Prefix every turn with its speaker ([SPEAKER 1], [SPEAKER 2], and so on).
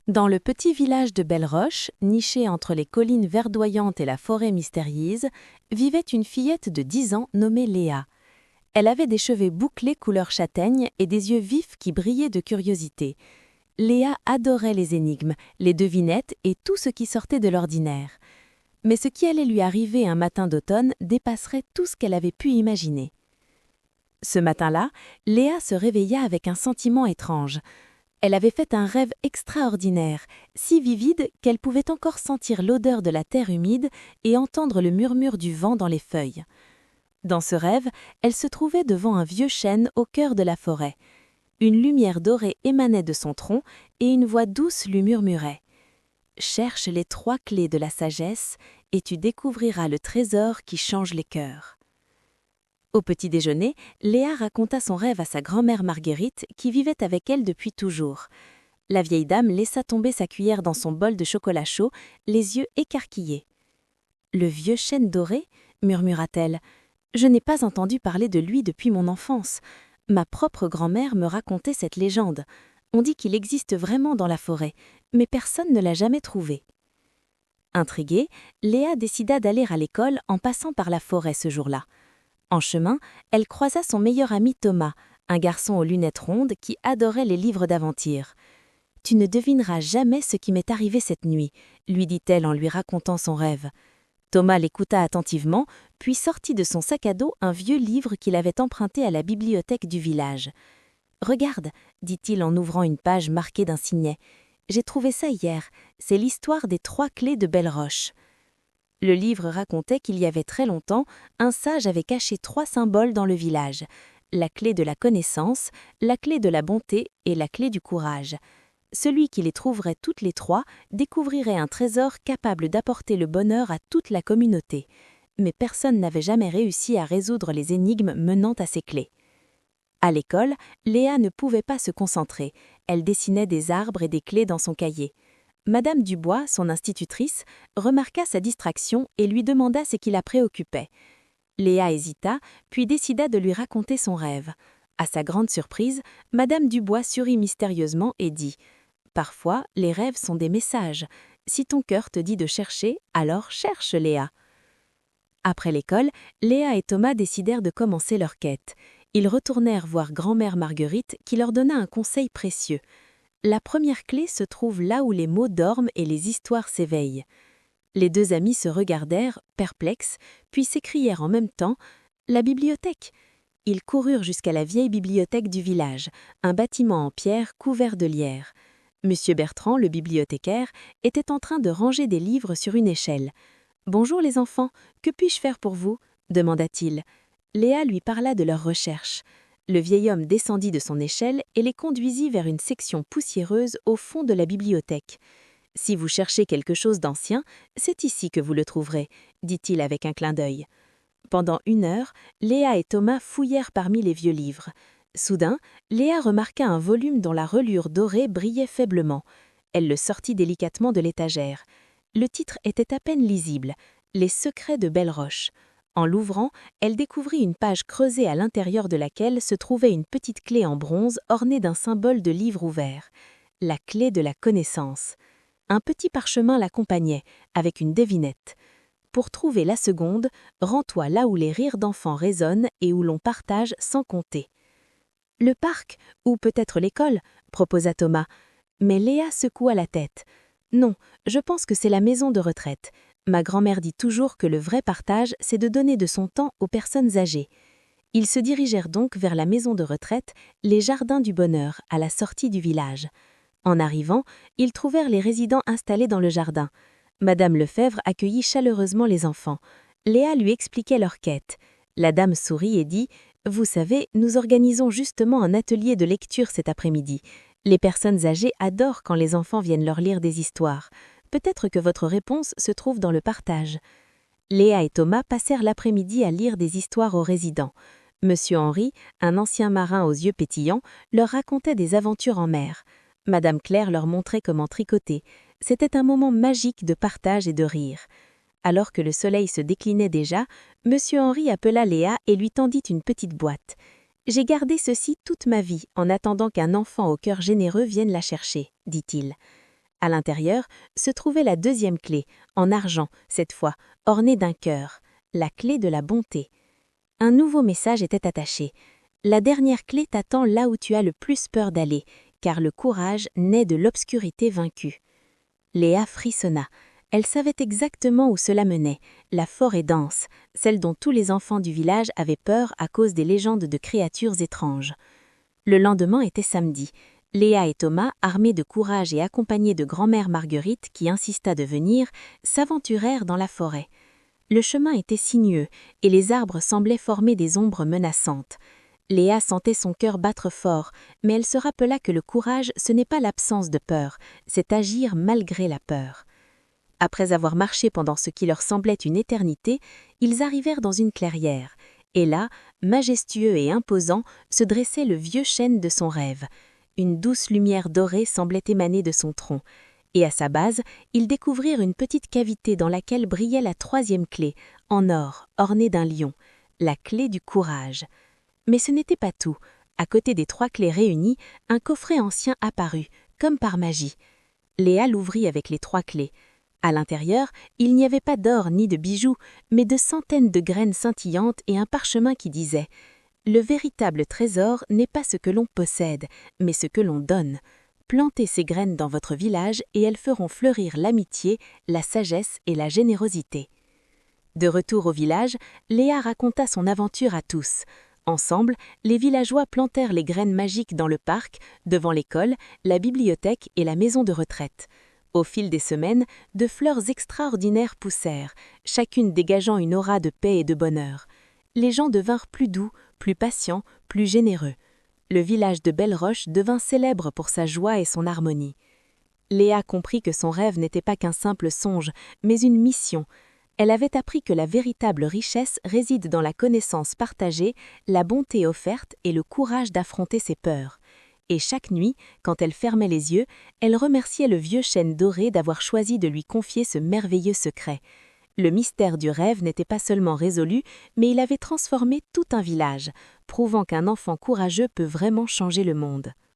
[SPEAKER 1] Dans le petit village de Belle-Roche, niché entre les collines verdoyantes et la forêt mystérieuse, vivait une fillette de 10 ans nommée Léa. Elle avait des cheveux bouclés couleur châtaigne et des yeux vifs qui brillaient de curiosité. Léa adorait les énigmes, les devinettes et tout ce qui sortait de l'ordinaire. Mais ce qui allait lui arriver un matin d'automne dépasserait tout ce qu'elle avait pu imaginer. Ce matin-là, Léa se réveilla avec un sentiment étrange. Elle avait fait un rêve extraordinaire, si vivide qu'elle pouvait encore sentir l'odeur de la terre humide et entendre le murmure du vent dans les feuilles. Dans ce rêve, elle se trouvait devant un vieux chêne au cœur de la forêt. Une lumière dorée émanait de son tronc et une voix douce lui murmurait « Cherche les 3 clés de la sagesse et tu découvriras le trésor qui change les cœurs. » Au petit déjeuner, Léa raconta son rêve à sa grand-mère Marguerite qui vivait avec elle depuis toujours. La vieille dame laissa tomber sa cuillère dans son bol de chocolat chaud, les yeux écarquillés. « Le vieux chêne doré ?» murmura-t-elle. « Je n'ai pas entendu parler de lui depuis mon enfance. Ma propre grand-mère me racontait cette légende. On dit qu'il existe vraiment dans la forêt, mais personne ne l'a jamais trouvé. » Intriguée, Léa décida d'aller à l'école en passant par la forêt ce jour-là. En chemin, elle croisa son meilleur ami Thomas, un garçon aux lunettes rondes qui adorait les livres d'aventures. « Tu ne devineras jamais ce qui m'est arrivé cette nuit », lui dit-elle en lui racontant son rêve. Thomas l'écouta attentivement, puis sortit de son sac à dos un vieux livre qu'il avait emprunté à la bibliothèque du village. « Regarde, dit-il en ouvrant une page marquée d'un signet. « J'ai trouvé ça hier, c'est l'histoire des 3 clés de Belle-Roche. » Le livre racontait qu'il y avait très longtemps, un sage avait caché 3 symboles dans le village, la clé de la connaissance, la clé de la bonté et la clé du courage. Celui qui les trouverait toutes les 3 découvrirait un trésor capable d'apporter le bonheur à toute la communauté. Mais personne n'avait jamais réussi à résoudre les énigmes menant à ces clés. À l'école, Léa ne pouvait pas se concentrer. Elle dessinait des arbres et des clés dans son cahier. Madame Dubois, son institutrice, remarqua sa distraction et lui demanda ce qui la préoccupait. Léa hésita, puis décida de lui raconter son rêve. À sa grande surprise, Madame Dubois sourit mystérieusement et dit « Parfois, les rêves sont des messages. Si ton cœur te dit de chercher, alors cherche, Léa. » Après l'école, Léa et Thomas décidèrent de commencer leur quête. Ils retournèrent voir grand-mère Marguerite qui leur donna un conseil précieux. La première clé se trouve là où les mots dorment et les histoires s'éveillent. Les 2 amis se regardèrent, perplexes, puis s'écrièrent en même temps « La bibliothèque !» Ils coururent jusqu'à la vieille bibliothèque du village, un bâtiment en pierre couvert de lierre. Monsieur Bertrand, le bibliothécaire, était en train de ranger des livres sur une échelle. « Bonjour les enfants, que puis-je faire pour vous ?» demanda-t-il. Léa lui parla de leurs recherches. Le vieil homme descendit de son échelle et les conduisit vers une section poussiéreuse au fond de la bibliothèque. « Si vous cherchez quelque chose d'ancien, c'est ici que vous le trouverez, » dit-il avec un clin d'œil. Pendant 1 heure, Léa et Thomas fouillèrent parmi les vieux livres. Soudain, Léa remarqua un volume dont la reliure dorée brillait faiblement. Elle le sortit délicatement de l'étagère. Le titre était à peine lisible, « Les secrets de Belle-Roche ». En l'ouvrant, elle découvrit une page creusée à l'intérieur de laquelle se trouvait une petite clé en bronze ornée d'un symbole de livre ouvert. La clé de la connaissance. Un petit parchemin l'accompagnait, avec une devinette. Pour trouver la seconde, rends-toi là où les rires d'enfants résonnent et où l'on partage sans compter. Le parc, ou peut-être l'école, proposa Thomas. Mais Léa secoua la tête. Non, je pense que c'est la maison de retraite. Ma grand-mère dit toujours que le vrai partage, c'est de donner de son temps aux personnes âgées. Ils se dirigèrent donc vers la maison de retraite, les jardins du bonheur, à la sortie du village. En arrivant, ils trouvèrent les résidents installés dans le jardin. Madame Lefebvre accueillit chaleureusement les enfants. Léa lui expliquait leur quête. La dame sourit et dit « Vous savez, nous organisons justement un atelier de lecture cet après-midi. Les personnes âgées adorent quand les enfants viennent leur lire des histoires. Peut-être que votre réponse se trouve dans le partage. » Léa et Thomas passèrent l'après-midi à lire des histoires aux résidents. Monsieur Henri, un ancien marin aux yeux pétillants, leur racontait des aventures en mer. Madame Claire leur montrait comment tricoter. C'était un moment magique de partage et de rire. Alors que le soleil se déclinait déjà, Monsieur Henri appela Léa et lui tendit une petite boîte. « J'ai gardé ceci toute ma vie en attendant qu'un enfant au cœur généreux vienne la chercher, dit-il. À l'intérieur se trouvait la deuxième clé, en argent cette fois, ornée d'un cœur, la clé de la bonté. Un nouveau message était attaché. La dernière clé t'attend là où tu as le plus peur d'aller, car le courage naît de l'obscurité vaincue. Léa frissonna. Elle savait exactement où cela menait, la forêt dense, celle dont tous les enfants du village avaient peur à cause des légendes de créatures étranges. Le lendemain était samedi. Léa et Thomas, armés de courage et accompagnés de grand-mère Marguerite qui insista de venir, s'aventurèrent dans la forêt. Le chemin était sinueux et les arbres semblaient former des ombres menaçantes. Léa sentait son cœur battre fort, mais elle se rappela que le courage, ce n'est pas l'absence de peur, c'est agir malgré la peur. Après avoir marché pendant ce qui leur semblait une éternité, ils arrivèrent dans une clairière. Et là, majestueux et imposant, se dressait le vieux chêne de son rêve. Une douce lumière dorée semblait émaner de son tronc. Et à sa base, ils découvrirent une petite cavité dans laquelle brillait la troisième clé, en or, ornée d'un lion, la clé du courage. Mais ce n'était pas tout. À côté des 3 clés réunies, un coffret ancien apparut, comme par magie. Léa l'ouvrit avec les 3 clés. À l'intérieur, il n'y avait pas d'or ni de bijoux, mais de centaines de graines scintillantes et un parchemin qui disait « Le véritable trésor n'est pas ce que l'on possède, mais ce que l'on donne. Plantez ces graines dans votre village et elles feront fleurir l'amitié, la sagesse et la générosité. » De retour au village, Léa raconta son aventure à tous. Ensemble, les villageois plantèrent les graines magiques dans le parc, devant l'école, la bibliothèque et la maison de retraite. Au fil des semaines, de fleurs extraordinaires poussèrent, chacune dégageant une aura de paix et de bonheur. Les gens devinrent plus doux, plus patients, plus généreux. Le village de Belle-Roche devint célèbre pour sa joie et son harmonie. Léa comprit que son rêve n'était pas qu'un simple songe, mais une mission. Elle avait appris que la véritable richesse réside dans la connaissance partagée, la bonté offerte et le courage d'affronter ses peurs. Et chaque nuit, quand elle fermait les yeux, elle remerciait le vieux chêne doré d'avoir choisi de lui confier ce merveilleux secret. Le mystère du rêve n'était pas seulement résolu, mais il avait transformé tout un village, prouvant qu'un enfant courageux peut vraiment changer le monde.